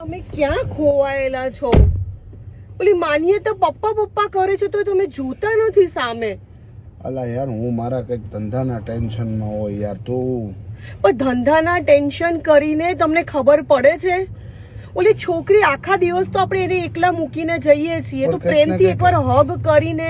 તમે ક્યાં ખોવાયેલા છો? ઓલી માનીએ તો પપ્પા પપ્પા કરે છે તો તમે જોતા નથી સામે. અલા યાર, હું મારા કઈક ધંધાના ટેન્શનમાં હોય યાર. તું પણ ધંધાના ટેન્શન કરીને તમને ખબર પડે છે? ઓલી છોકરી આખા દિવસ તો આપણે એને એકલા મૂકીને જઈએ છીએ, તો પ્રેમથી એકવાર હગ કરીને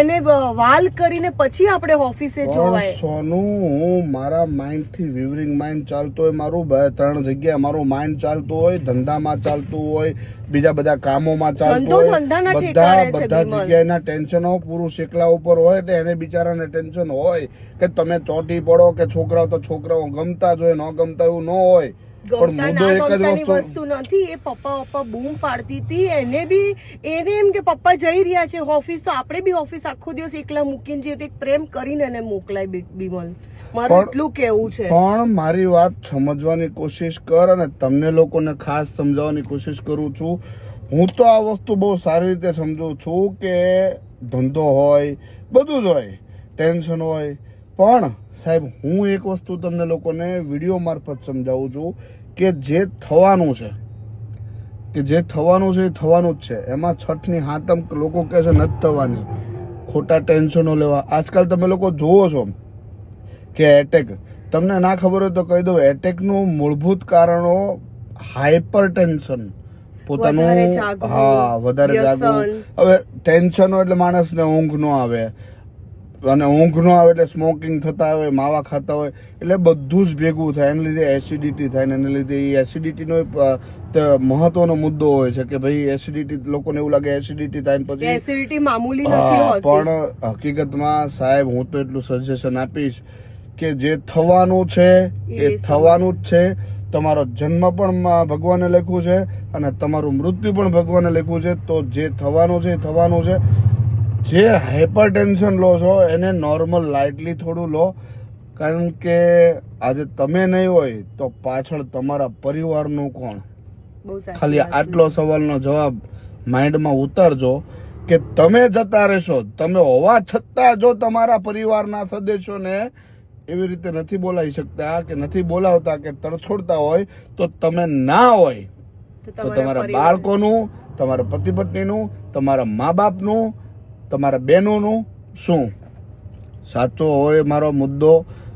એને વાલ કરીને પછી આપણે ઓફિસે જોવાય. સોનું, હું મારા માઇન્ડ થી વિવરિંગ માઇન્ડ ચાલતો હોય મારું, 2-3 જગ્યાએ મારું માઇન્ડ ચાલતું હોય, ધંધામાં ચાલતું હોય, બીજા બધા કામોમાં ચાલતું હોય, બધા જગ્યાના ટેન્શનો પુરુષ એકલા ઉપર હોય એટલે એને બિચારાને ટેન્શન હોય કે તમે ચોંટી પડો કે છોકરાઓ તો છોકરાઓ ગમતા જ હોય, ન ગમતા એવું ન હોય. પણ મુદ્દો એક જ વસ્તુ નથી. એ પપ્પા બૂમ પાડતી હતી, એને બી એને એમ કે પપ્પા જઈ રહ્યા છે ઓફિસ, તો આપણે બી ઓફિસ આખો દિવસ એકલા મૂકીને જઈએ તો એક પ્રેમ કરીને એને મોકલાય. બીમલ, મારું એટલું કેવું છે. પણ મારી વાત સમજવાની કોશિશ કર, અને તમને લોકોને ખાસ સમજાવવાની કોશિશ કરું છું. હું તો આ વસ્તુ બહુ સારી રીતે સમજુ છું કે ધંધો હોય, બધું જ હોય, ટેન્શન હોય, પણ સાહેબ હું એક વસ્તુ તમને લોકોને વિડીયો મારફત સમજાવું છું કે જે થવાનું છે, કે જે થવાનું છે એ થવાનું જ છે. એમાં છઠની હાતમ લોકો કહે છે નથી થવાની, ખોટા ટેન્શનો લેવા. આજકાલ તમે લોકો જોવો છો કે એટેક, તમને ના ખબર હોય તો કહી દઉં, એટેકનું મૂળભૂત કારણો હાઇપર ટેન્શન, પોતાનું વધારે જાગવું. હવે ટેન્શન એટલે માણસને ઊંઘ ન આવે, અને ઊંઘ ન આવે એટલે સ્મોકિંગ થતા હોય, માવા ખાતા હોય, એટલે બધું જ ભેગું થાય. એને લીધે એસિડિટી થાય, એને લીધે એસિડિટીનો મહત્વનો મુદ્દો હોય છે કે ભાઈ એસિડિટી, લોકોને એવું લાગે એસિડિટી થાય પછી એસિડિટી મામૂલી નથી હોતી. પણ હકીકતમાં સાહેબ હું તો એટલું સજેશન આપીશ કે જે થવાનું છે એ થવાનું જ છે. તમારો જન્મ પણ ભગવાને લખ્યું છે અને તમારું મૃત્યુ પણ ભગવાને લખ્યું છે. તો જે થવાનું છે એ થવાનું છે. જે હાઇપર ટેન્શન લો છો એને નોર્મલ લાઇટલી થોડું લો, કારણ કે આજે તમે નહીં હોય તો પાછળ તમારા પરિવારનું કોણ? ખાલી આટલો સવાલનો જવાબ માઇન્ડમાં ઉતારજો કે તમે જતા રહેશો, તમે હોવા છતાં જો તમારા પરિવારના સદસ્યોને એવી રીતે નથી બોલાવી શકતા કે નથી બોલાવતા કે તરછોડતા હોય, તો તમે ના હોય તો તમારા બાળકોનું, તમારા પતિ પત્નીનું, તમારા મા બાપનું, તમારા બહેનોનું શું? સાચો હોય મારો મુદ્દો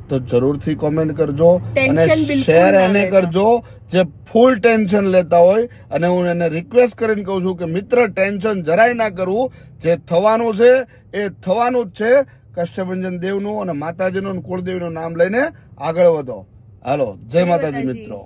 તો જરૂરથી કોમેન્ટ કરજો અને શેર એને કરજો જે ફૂલ ટેન્શન લેતા હોય. અને હું એને રિક્વેસ્ટ કરીને કહું છું કે મિત્ર, ટેન્શન જરાય ના કરવું, જે થવાનું છે એ થવાનું જ છે. કષ્ટભંજન દેવનું અને માતાજીનું કુળદેવીનું નામ લઈને આગળ વધો. હાલો, જય માતાજી મિત્રો.